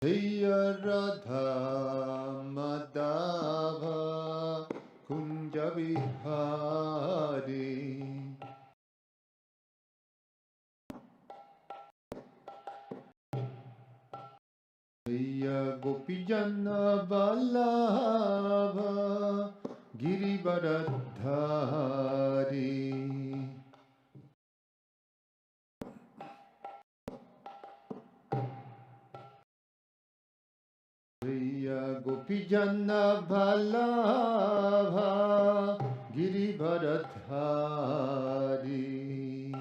Jaya Radha Madhava Kunja Vihari Jaya Gopijana Vallabha Girivaradhari Jaya Gopijana Vallabha Girivaradhari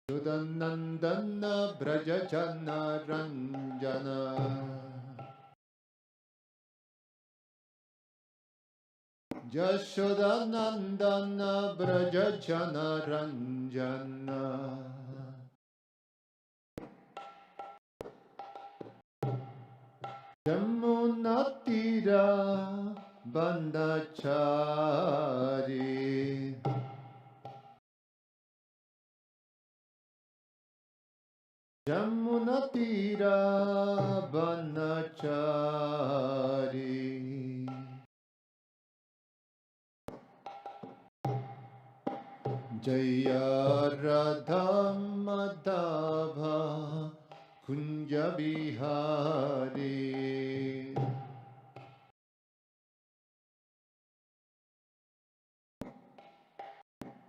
Sudanandana Brajachana Ranjana Jashodanandana Brajachana Ranjana Yamunatira Bandachari Yamunatira Bandachari Jaya Radha Madhava Kunja Vihari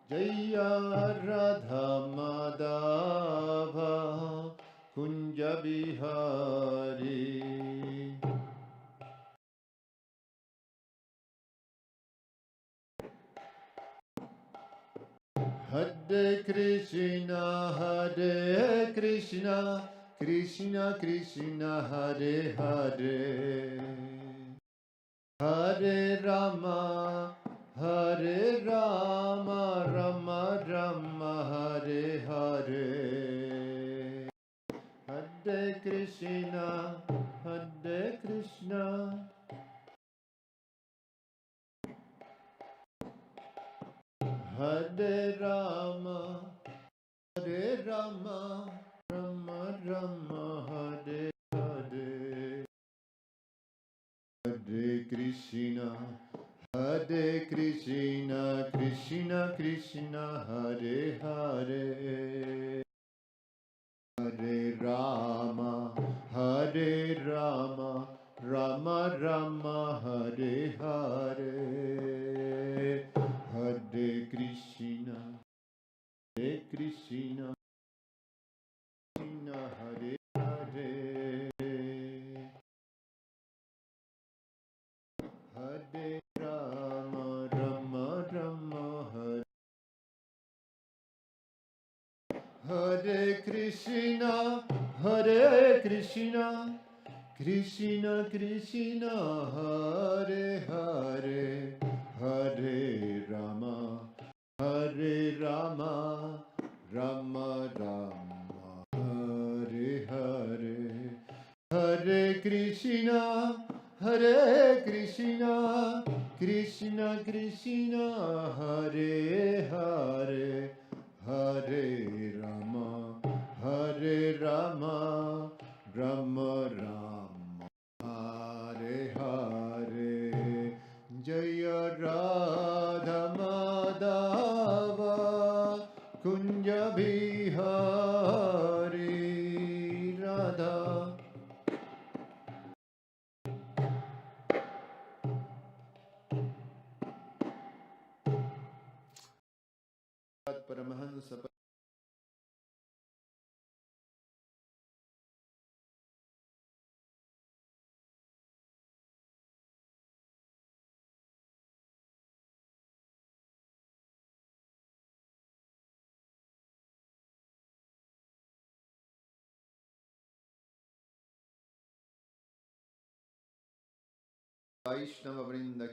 Jaya Radha Madhava Kunja Vihari Hare Krishna Krishna Krishna Hare Hare Hare Rama Rama Rama Hare Hare Hare Krishna Hare Rama Rama Rama Hare Hare Hare Krishna Krishna Krishna Hare Hare Hare Rama Rama Rama Hare Hare Hare Krishna Krishna Hare Hare Hare Rama Rama Hare Hare Krishna Krishna Krishna Hare Hare Hare Rama Rama Rama Hare Hare Hare Krishna Krishna Krishna Hare Hare Hare Rama Rama Rama Hare Hare Jaya Radha Madhava Kunja Vihari Radha Paramahansa Vaishnava Vrinda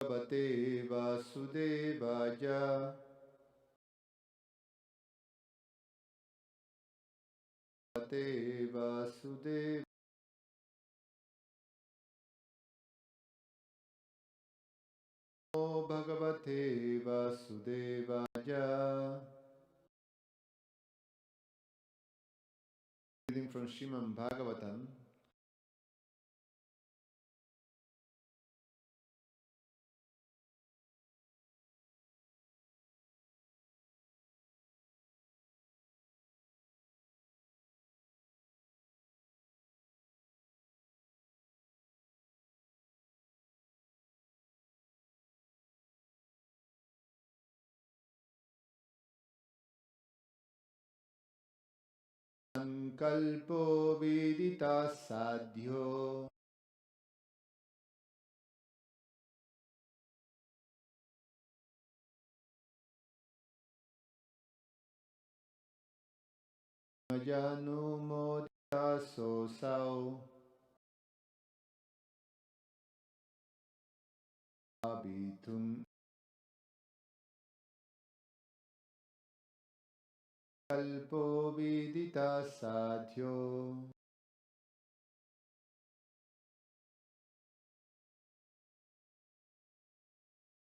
Bhagavate Vasudevaya Bhagavate Vasudevaya. Bhagavate Vasudevaya. Reading from Srimad Bhagavatam. Sankalpo vidita sadhyo majanumodita sosau abitum kalpo vidita sadhyo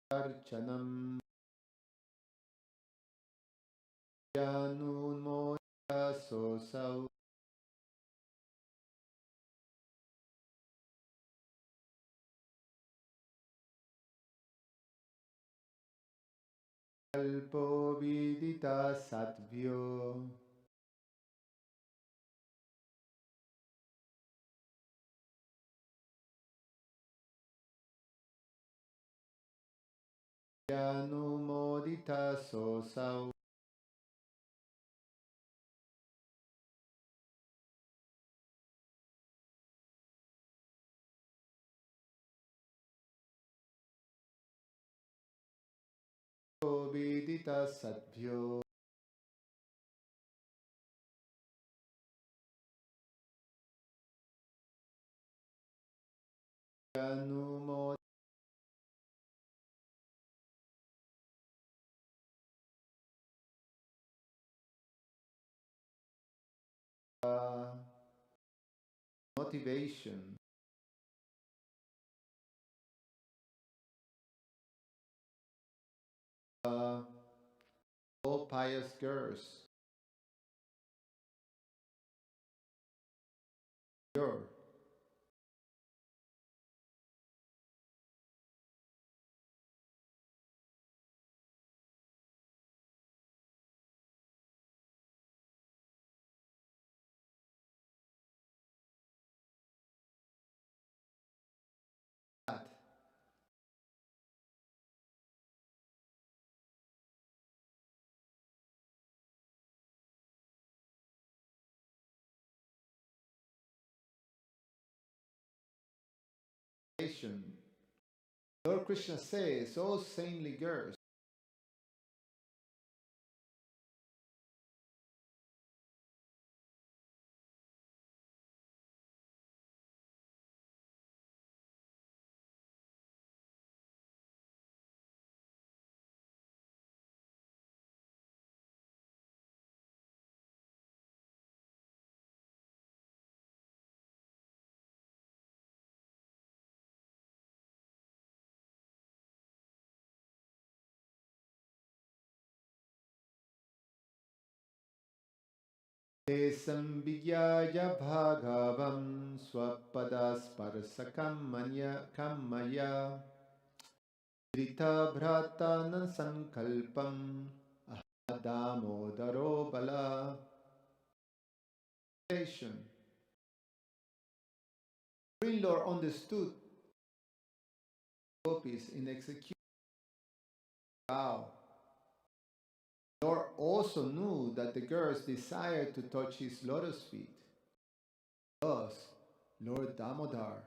archanam janumodita sosau kalpo vidita sadhyo janumodita sosau vidita sadhyo janumodita motivation. All pious girls, your motivation. Lord Krishna says, all saintly girls, te sambhyaya bhagavam swapadasparsakam manya kammaya drita bhratana sankalpam ahadamodaro bala. Green Lord understood gopis in execution. Wow. Lord also knew that the girls desired to touch his lotus feet. Thus, Lord Damodar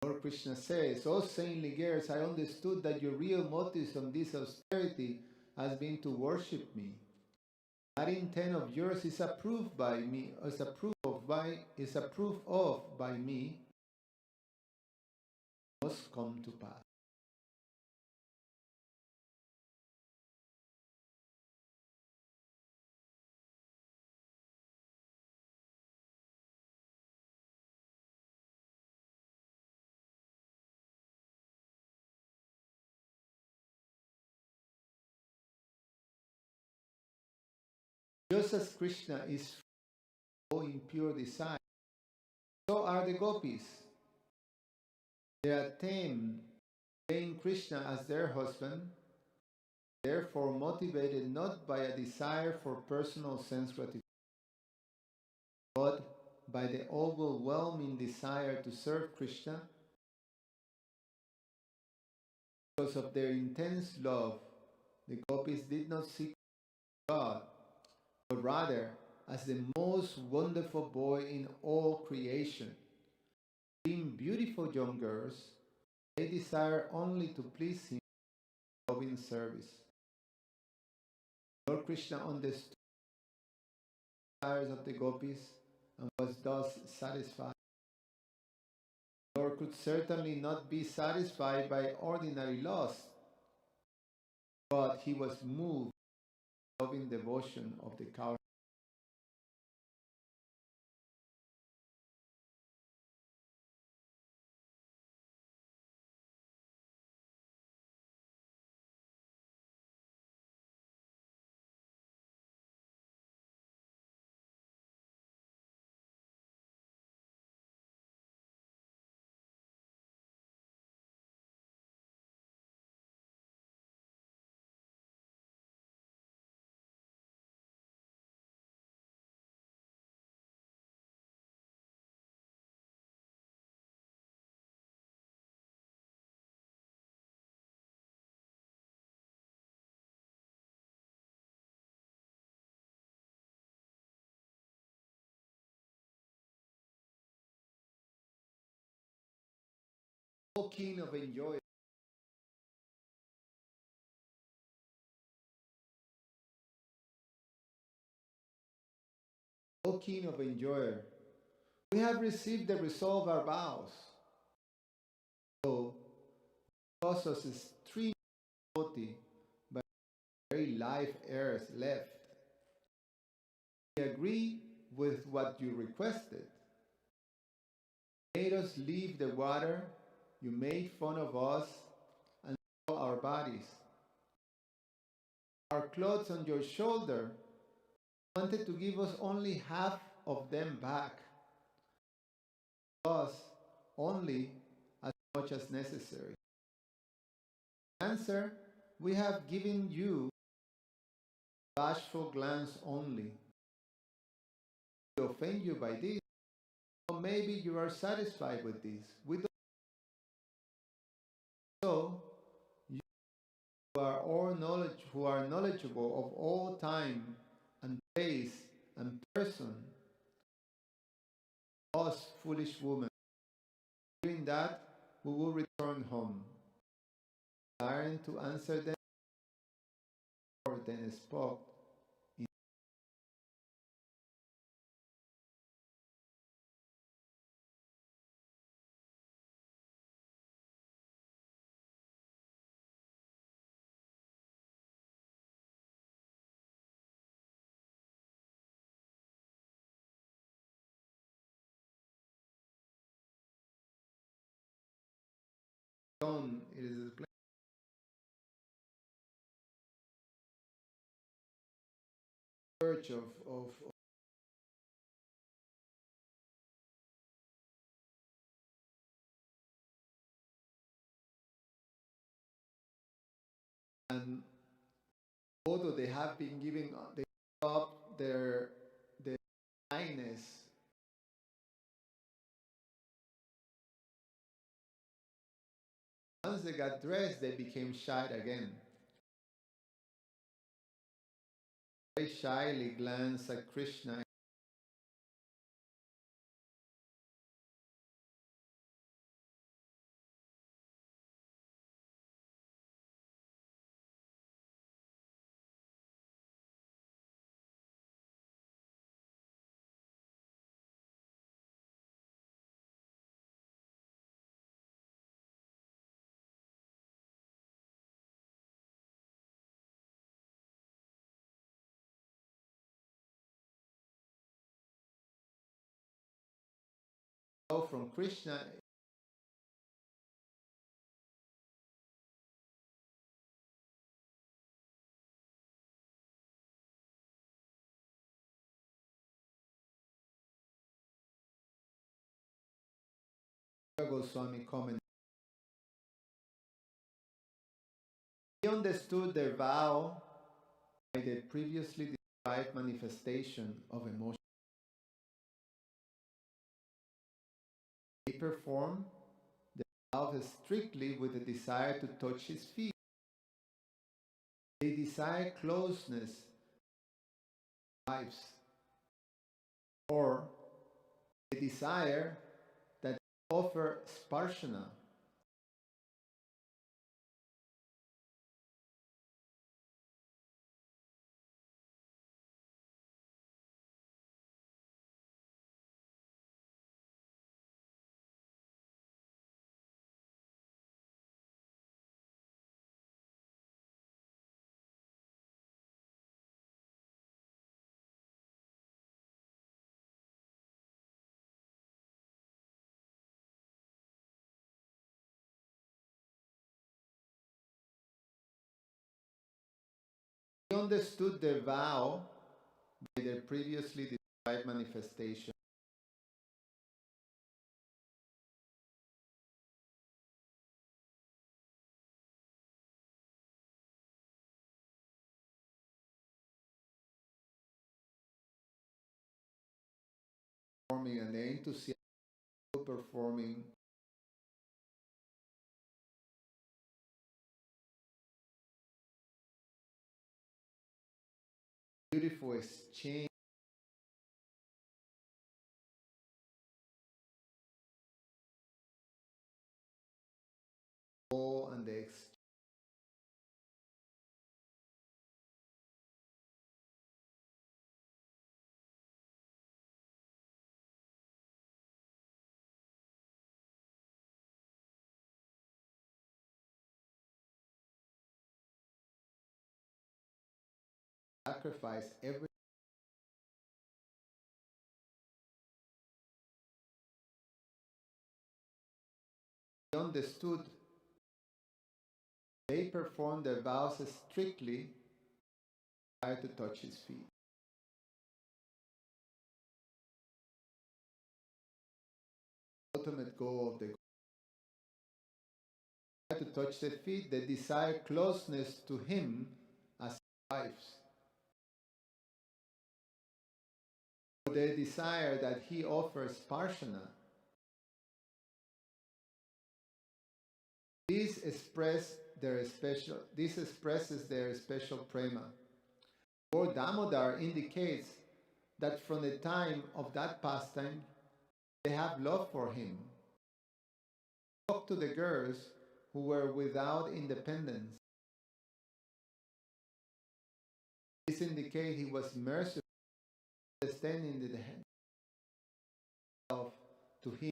Lord Krishna says, O saintly girls, I understood that your real motives on this austerity has been to worship me. That intent of yours is approved by me, is approved of by me. must come to pass. Just as Krishna is free in pure desire, so are the gopis. They attain paying Krishna as their husband, therefore motivated not by a desire for personal sense gratification, but by the overwhelming desire to serve Krishna. Because of their intense love, the gopis did not seek God, but rather as the most wonderful boy in all creation. Being beautiful young girls, they desire only to please him in loving service. Lord Krishna understood the desires of the gopis and was thus satisfied. Lord could certainly not be satisfied by ordinary lust, but he was moved by loving devotion of the coward. O king of enjoyers, O king of enjoyer, we have received the resolve of our vows. So, cause us extreme difficulty by the very life heirs left. We agree with what you requested. You made us leave the water, you made fun of us and saw our bodies. Our clothes on your shoulder, you wanted to give us only half of them back. Us only as much as necessary. Answer, we have given you a bashful glance only. We offend you by this, or maybe you are satisfied with this. We don't. So, you are all knowledge, who are knowledgeable of all time and place and person, us foolish women. Doing that, we will return home. Desiring to answer them, or then spoke. It is a search of and although they have been giving they up their kindness, once they got dressed they became shy again. Very shyly glanced at Krishna. Krishna Goswami comment. He understood their vow by the previously described manifestation of emotion. They perform the vow strictly with the desire to touch his feet. They desire closeness to wives, or they desire that they offer sparshana. He understood their vow by their previously described manifestation. Performing and their enthusiasm performing beautiful exchange and the sacrifice every. He understood they performed their vows strictly prior to touch his feet. The ultimate goal of the to touch the feet, they desire closeness to him as wives. They desire that he offers parshana. This expresses their special prema. Lord Damodar indicates that from the time of that pastime, they have love for him. Talk to the girls who were without independence. This indicates he was merciful, extending the hand to him.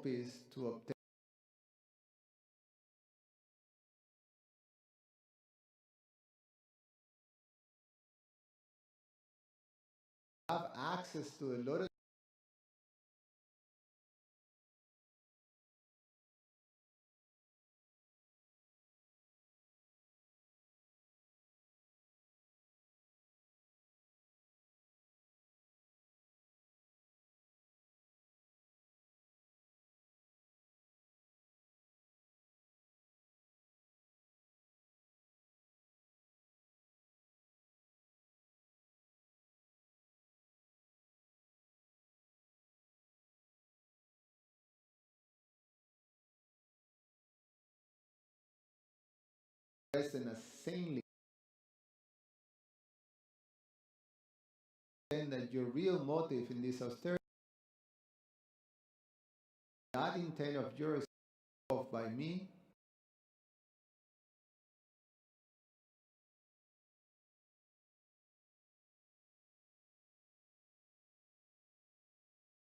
Is to obtain have access to a lot of present as saintly, then that your real motive in this austerity, that intent of yours of by me,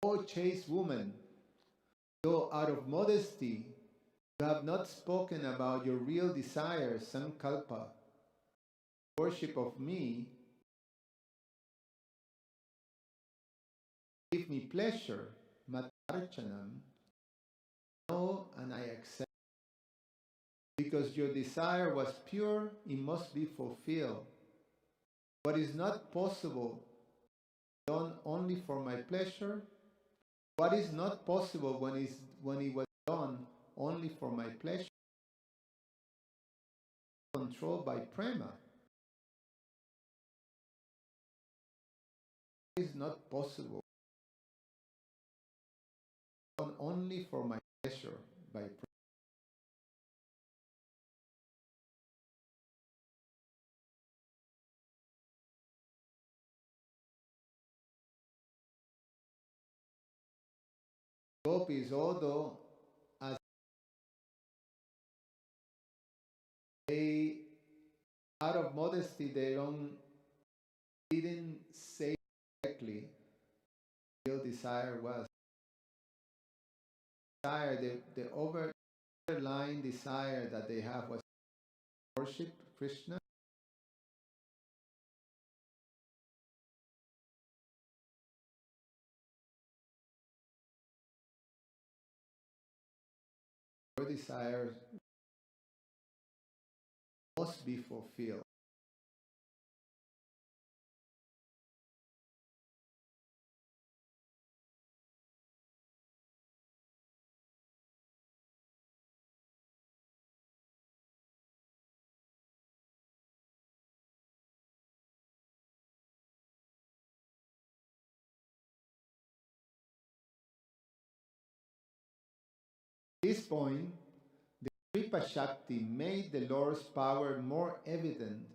O chaste woman, though out of modesty you have not spoken about your real desire, sankalpa, worship of me, give me pleasure, matarchanam, know and I accept. Because your desire was pure, it must be fulfilled. What is not possible, done only for my pleasure, what is not possible when it was done only for my pleasure, controlled by prema, is not possible, done only for my pleasure by prema. Gopis, although as they, out of modesty, didn't say directly, real desire was desire, the overlying desire that they have was worship Krishna. Your desires must be fulfilled. At this point, the Kripa Shakti made the Lord's power more evident,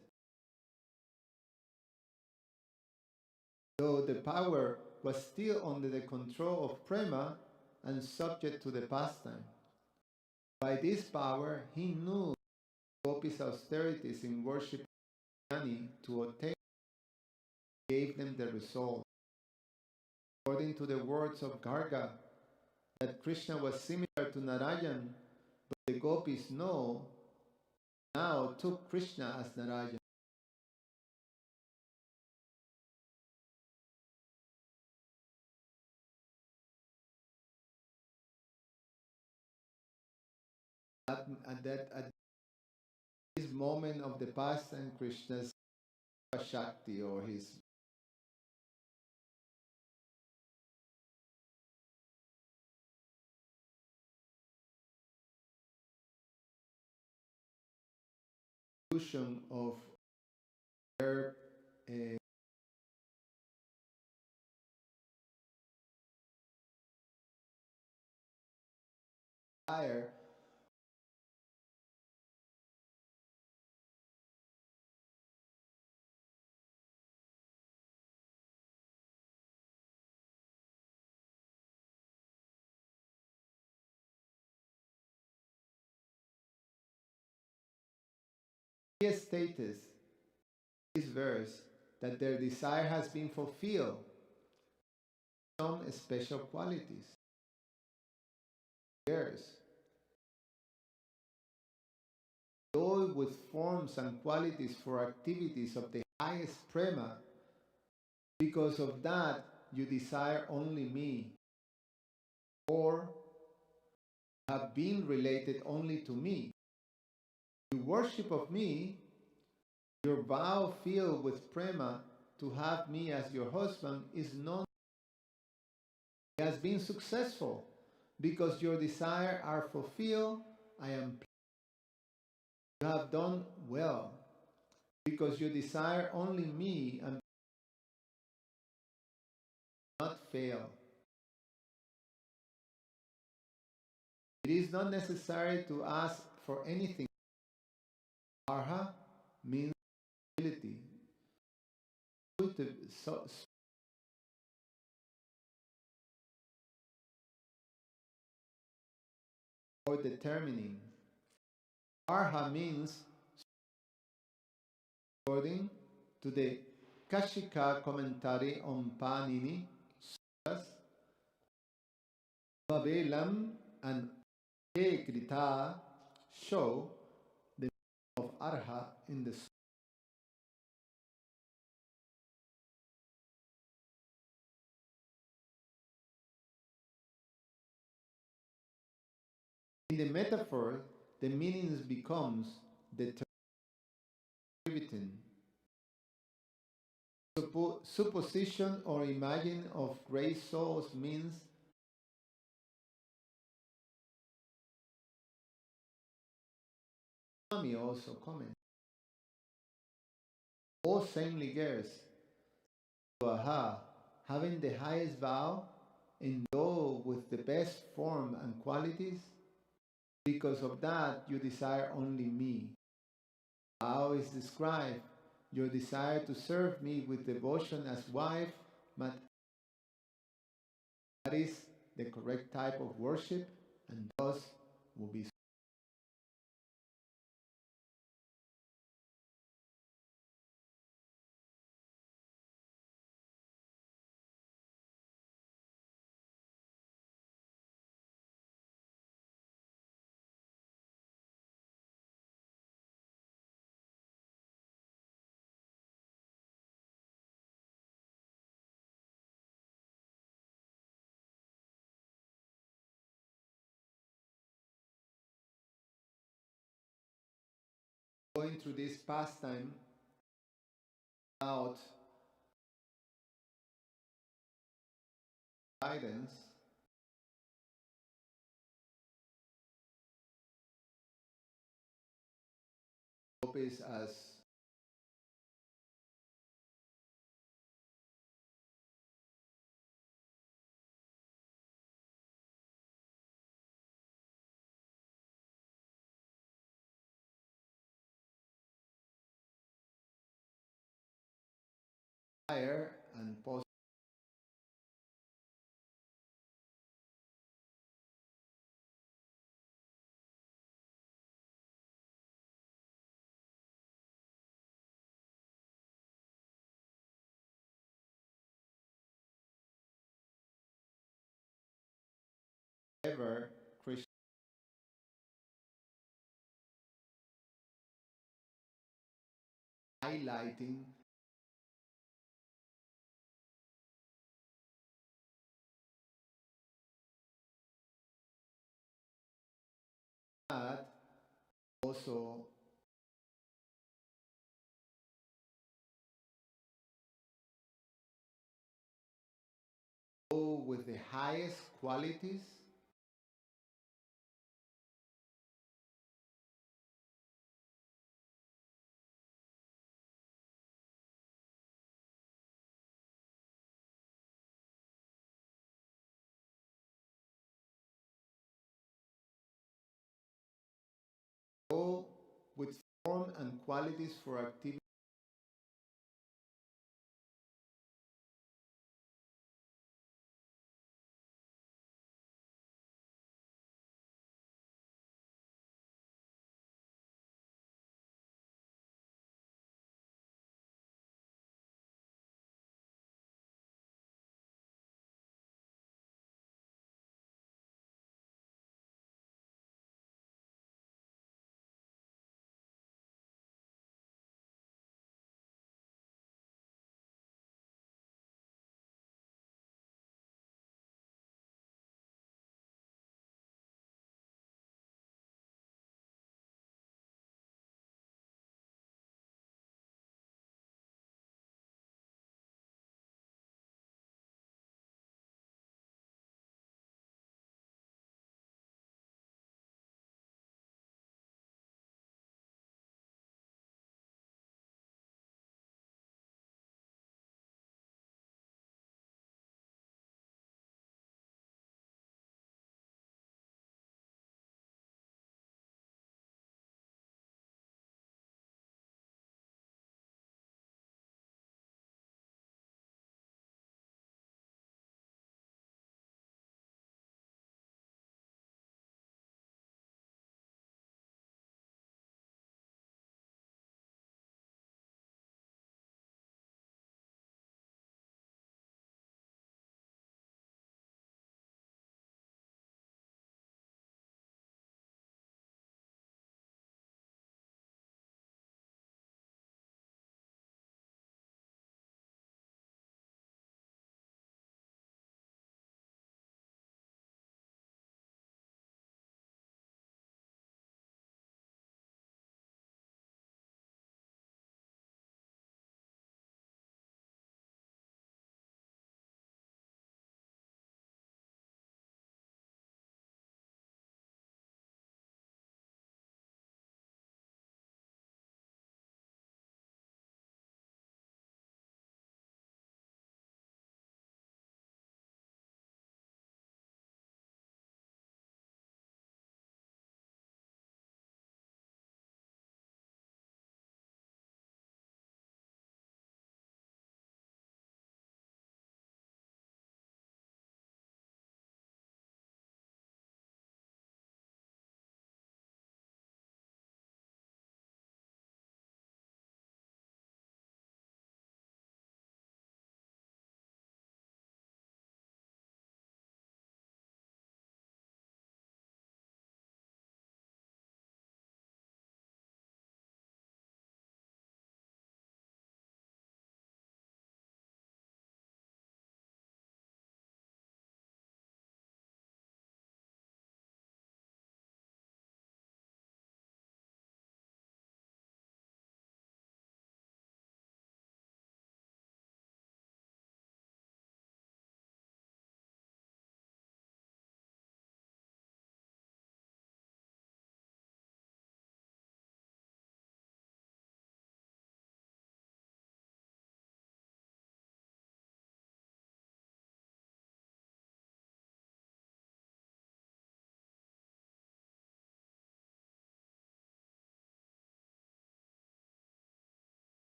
though the power was still under the control of Prema and subject to the pastime. By this power, he knew Gopi's austerities in worship to attain, gave them the result. According to the words of Garga, that Krishna was similar to Narayan, but the Gopis now took Krishna as Narayan. At this moment of the past and Krishna's Shakti or his illusion of their desire status, this verse, that their desire has been fulfilled, some special qualities. Theirs, though with forms and qualities for activities of the highest prema, because of that you desire only me, or have been related only to me. You worship of me, your vow filled with prema to have me as your husband is not, it has been successful because your desire are fulfilled. I am pleased. You have done well because you desire only me and not fail. It is not necessary to ask for anything. Arha means ability, so, or determining. Arha means, according to the Kashika commentary on Panini Sutras, Babelam and Ekrita show the meaning of Arha in the in the metaphor, the meaning becomes the term supposition or imagine of great souls means Swami also comments. All saintly girls to Aha, having the highest vow, endowed with the best form and qualities, because of that you desire only me. How is described your desire to serve me with devotion as wife, but that is the correct type of worship, and thus will be going through this pastime without guidance is as higher and ever Krishna highlighting that also go with the highest qualities go with form and qualities for activity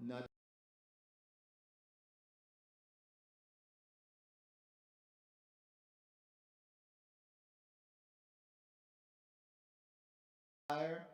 not desire,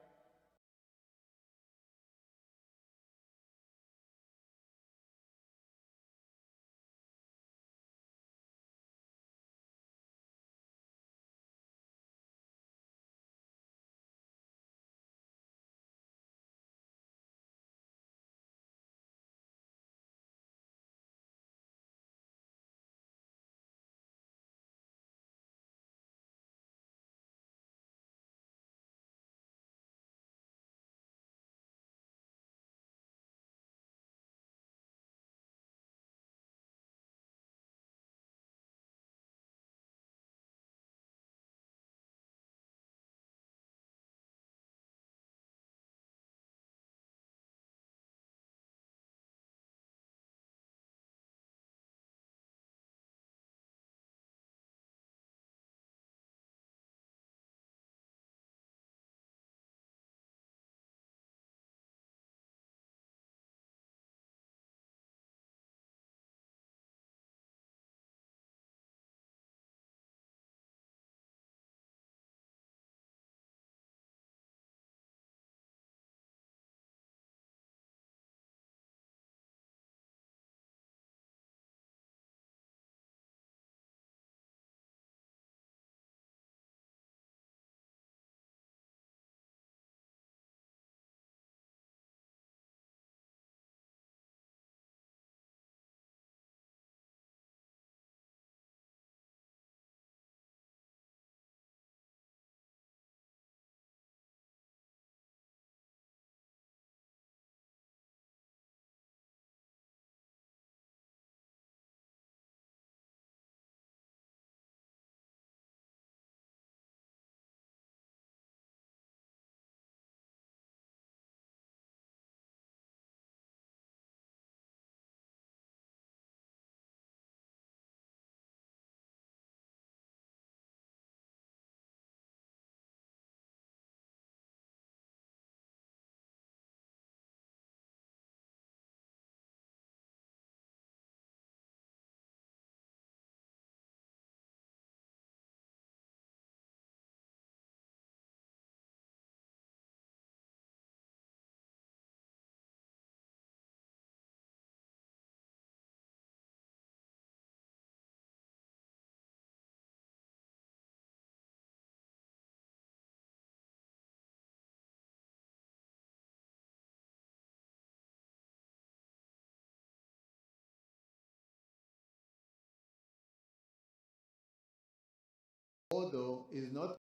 although is not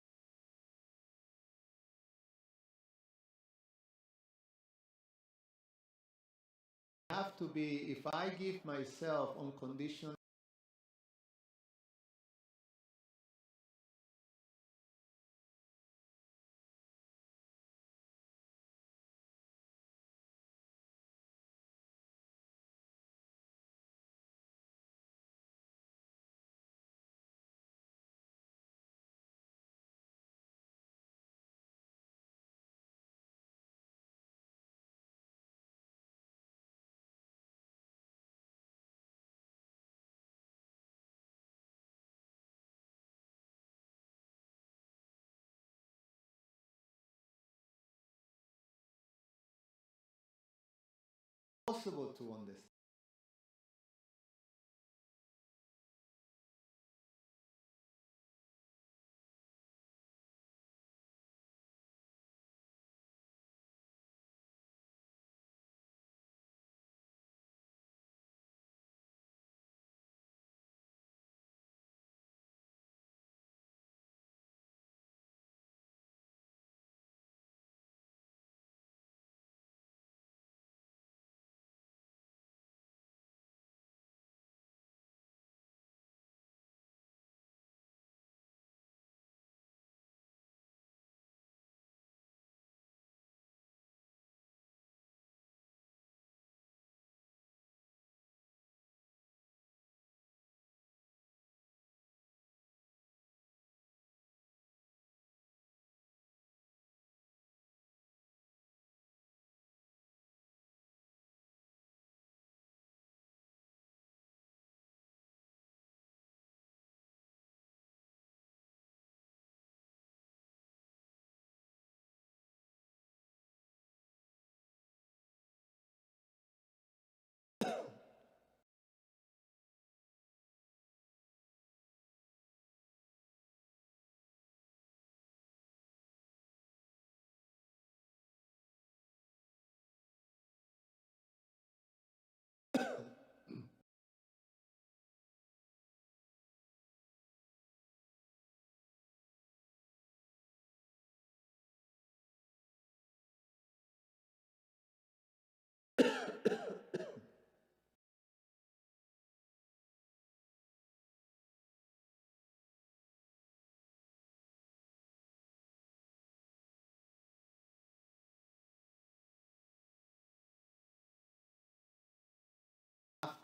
have to be if I give myself unconditional possible to understand.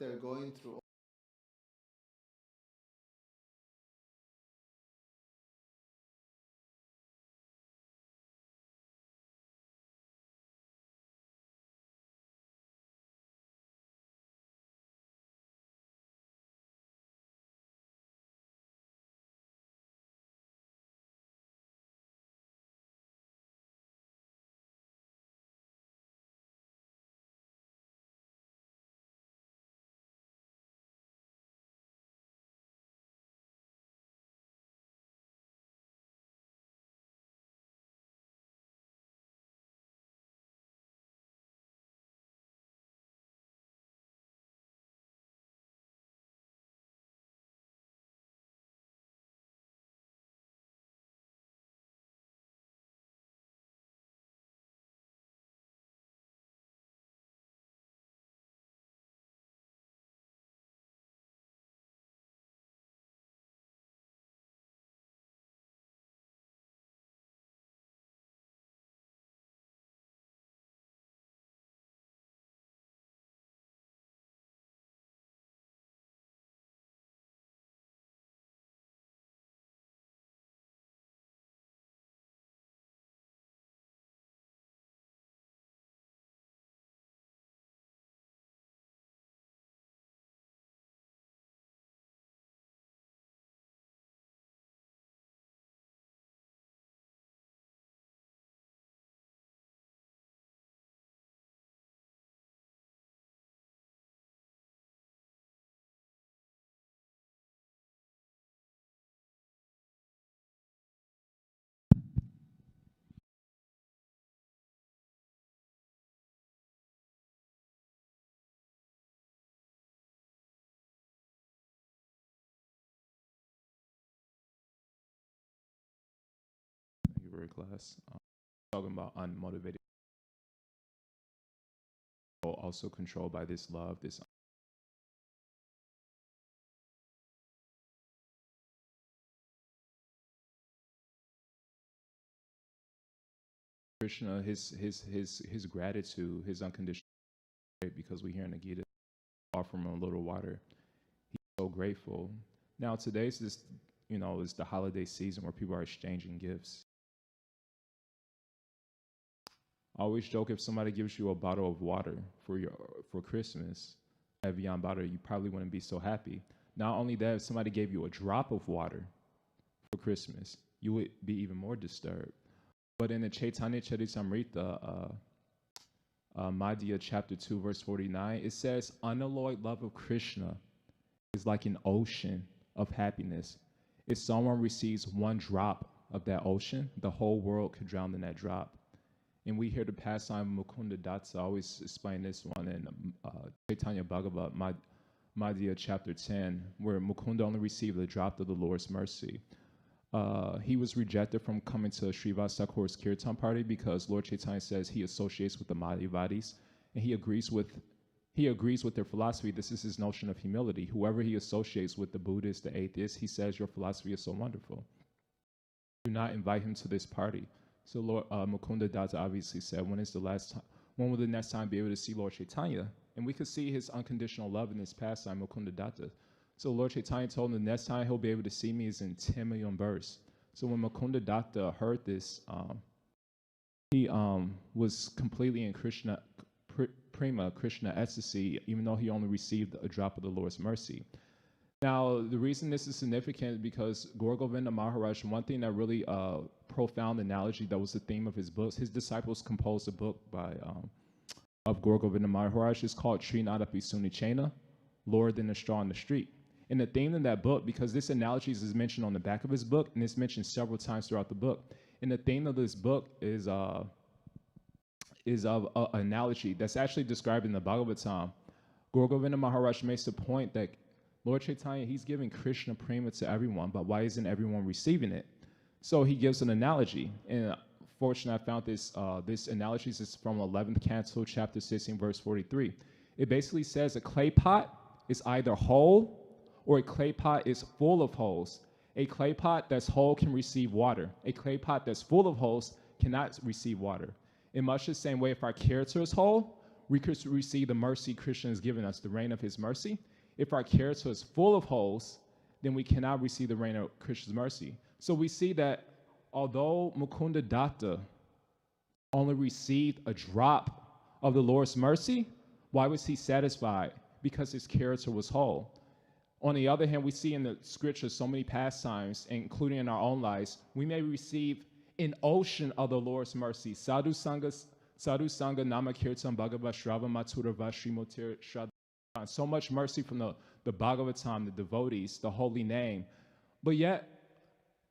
after going through your class. Talking about unmotivated, also controlled by this love, this Krishna, his gratitude, his unconditional, because we hear in the Gita, offer him a little water. He's so grateful. Now today's this, is the holiday season where people are exchanging gifts. I always joke, if somebody gives you a bottle of water for Christmas, Evian bottle, you probably wouldn't be so happy. Not only that, if somebody gave you a drop of water for Christmas, you would be even more disturbed. But in the Chaitanya Charitamrita, Madhya chapter 2, verse 49, it says, unalloyed love of Krishna is like an ocean of happiness. If someone receives one drop of that ocean, the whole world could drown in that drop. And we hear the pastime Mukunda Dasa. I always explain this one in Chaitanya Bhagavatam, Madhya chapter 10, where Mukunda only received a drop of the Lord's mercy. He was rejected from coming to Srivas Thakur's Kirtan party because Lord Chaitanya says he associates with the Madhyavadis, and he agrees with their philosophy. This is his notion of humility. Whoever he associates with, the Buddhists, the atheists, he says your philosophy is so wonderful. Do not invite him to this party. So Lord Mukunda Dasa obviously said, when will the next time be able to see Lord Chaitanya? And we could see his unconditional love in this pastime, Mukunda Dasa. So Lord Chaitanya told him the next time he'll be able to see me is in 10 million births. So when Mukunda Dasa heard this, he was completely in Prema Krishna ecstasy, even though he only received a drop of the Lord's mercy. Now, the reason this is significant is because Gaura Govinda Maharaj, one thing that really profound analogy that was the theme of his books, his disciples composed a book of Gaura Govinda Maharaj. It's called Trinadapi Sunichena, Lower Than the Straw in the Street. And the theme in that book, because this analogy is mentioned on the back of his book, and it's mentioned several times throughout the book, and the theme of this book is of an analogy that's actually described in the Bhagavatam. Gaura Govinda Maharaj makes the point that Lord Chaitanya, he's giving Krishna Prema to everyone, but why isn't everyone receiving it? So he gives an analogy. And fortunately, I found this analogy is from 11th Canto, chapter 16, verse 43. It basically says a clay pot is either whole or a clay pot is full of holes. A clay pot that's whole can receive water. A clay pot that's full of holes cannot receive water. In much the same way, if our character is whole, we could receive the mercy Krishna has given us, the rain of his mercy. If our character is full of holes, then we cannot receive the rain of Krishna's mercy. So we see that although Mukunda Datta only received a drop of the Lord's mercy, why was he satisfied? Because his character was whole. On the other hand, we see in the scriptures so many pastimes, including in our own lives, we may receive an ocean of the Lord's mercy. Sadhu Sangha Nama Kirtan Bhagavad Shrava Mathura Vashimotir Shraddha. So much mercy from the Bhagavatam, the devotees, the holy name. But yet,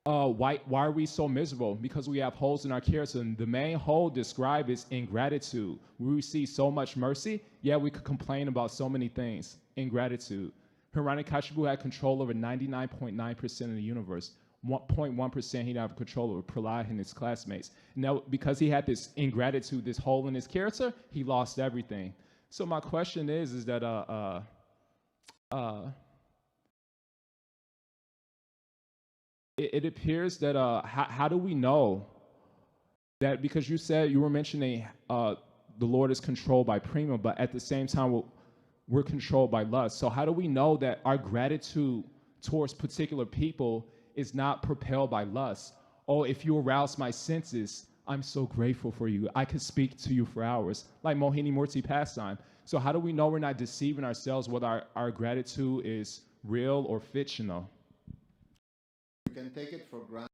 why are we so miserable? Because we have holes in our character. And the main hole described is ingratitude. We receive so much mercy, yet we could complain about so many things. Ingratitude. Hiranyakashipu had control over 99.9% of the universe. 0.1% he didn't have control over Prahlad and his classmates. Now, because he had this ingratitude, this hole in his character, he lost everything. So my question is that it appears that how do we know that? Because you were mentioning the Lord is controlled by prema, but at the same time we're controlled by lust. So how do we know that our gratitude towards particular people is not propelled by lust? Oh, if you arouse my senses, I'm so grateful for you. I could speak to you for hours, like Mohini Murti pastime. So how do we know we're not deceiving ourselves whether our gratitude is real or fictional? You can take it for granted.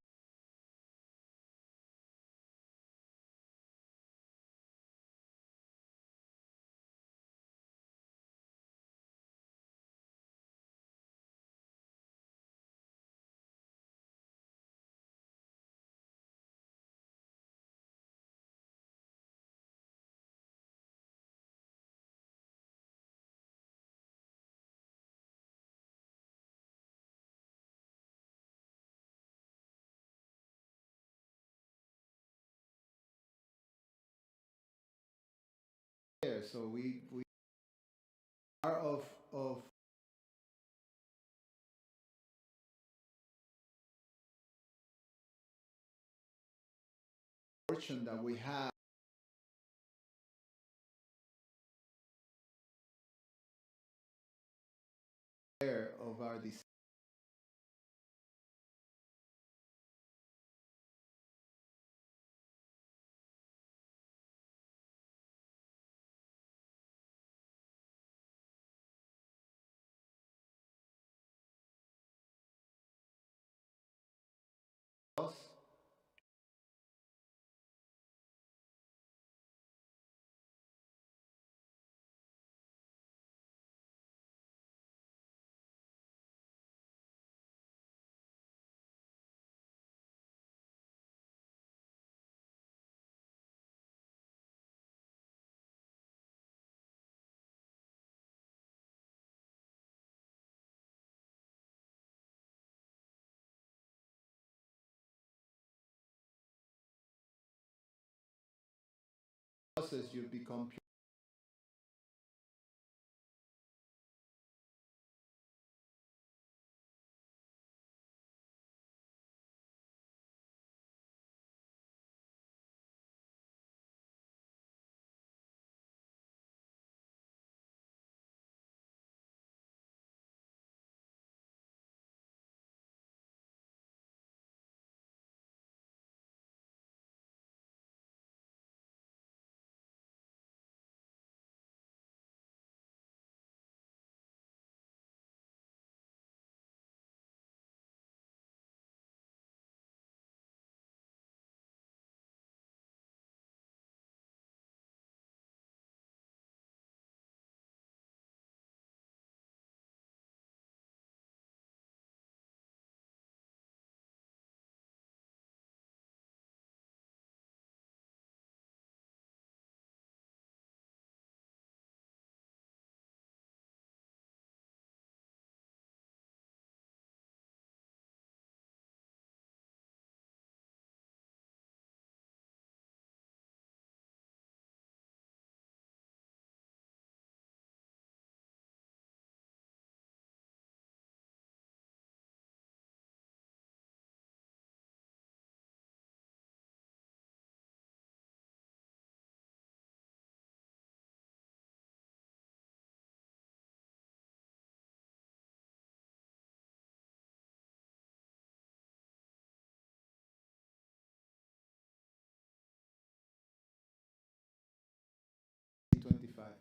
So we are of fortune that we have there of our desires. As you become pure.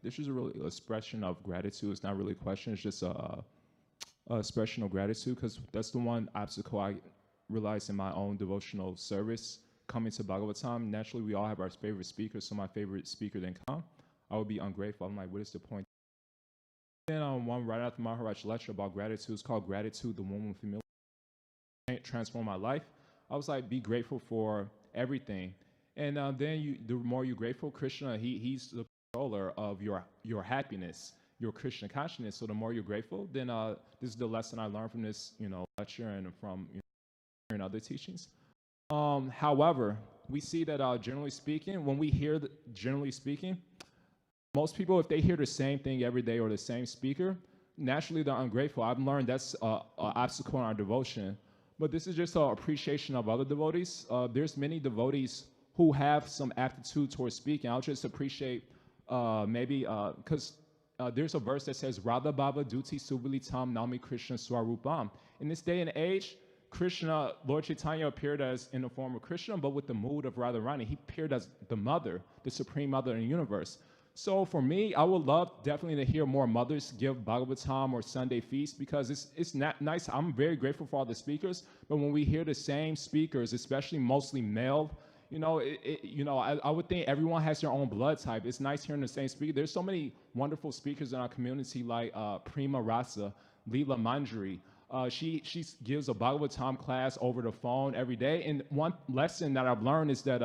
this is a really expression of gratitude. It's not really a question. It's just a expression of gratitude, because that's the one obstacle I realized in my own devotional service coming to Bhagavatam. Naturally, we all have our favorite speakers, so my favorite speaker didn't come. I would be ungrateful. I'm like, what is the point? Then one right after Maharaj lecture about gratitude, it's called Gratitude, the Woman with Humility, transform my life. I was like, be grateful for everything. And then the more you're grateful, Krishna, he's the controller of your happiness, your Krishna consciousness. So the more you're grateful, then this is the lesson I learned from this, lecture and from and other teachings. However, we see that generally speaking, when we hear generally speaking, most people, if they hear the same thing every day or the same speaker, naturally they're ungrateful. I've learned that's an obstacle in our devotion. But this is just an appreciation of other devotees. There's many devotees who have some aptitude towards speaking. I'll just appreciate because there's a verse that says, Radha Baba Duti Subali Tam Nami Krishna Swarupam. In this day and age, Krishna, Lord Chaitanya appeared as in the form of Krishna, but with the mood of Radharani. He appeared as the mother, the supreme mother in the universe. So for me, I would love definitely to hear more mothers give Bhagavatam or Sunday feast, because it's not nice. I'm very grateful for all the speakers, but when we hear the same speakers, especially mostly male, I would think everyone has their own blood type. It's nice hearing the same speaker. There's so many wonderful speakers in our community, like Prima Rasa, Leela Manjari. She gives a Bhagavatam class over the phone every day. And one lesson that I've learned is that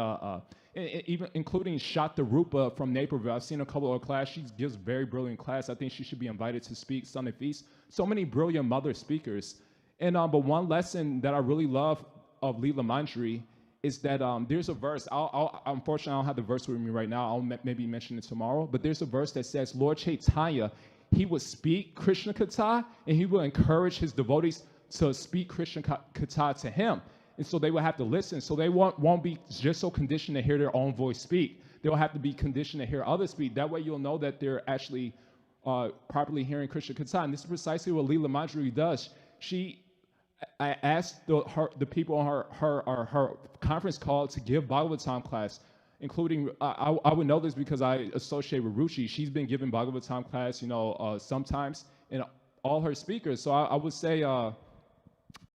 even including Shata Rupa from Naperville, I've seen a couple of her classes. She gives very brilliant class. I think she should be invited to speak Sunday Feast. So many brilliant mother speakers. And but one lesson that I really love of Leela Manjari is that there's a verse. Unfortunately, I don't have the verse with me right now. I'll maybe mention it tomorrow. But there's a verse that says, Lord Chaitanya, he would speak Krishna Katha, and he will encourage his devotees to speak Krishna Katha to him. And so they will have to listen. So they won't be just so conditioned to hear their own voice speak. They'll have to be conditioned to hear others speak. That way you'll know that they're actually properly hearing Krishna Katha. And this is precisely what Leela Manjari does. I asked the people on her conference call to give Bhagavatam class, including, I would know this because I associate with Ruchi. She's been giving Bhagavatam class, sometimes in all her speakers. So I would say, how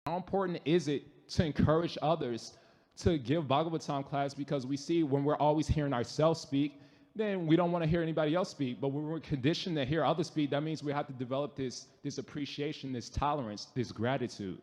important is it to encourage others to give Bhagavatam class? Because we see when we're always hearing ourselves speak, then we don't want to hear anybody else speak. But when we're conditioned to hear others speak, that means we have to develop this appreciation, this tolerance, this gratitude.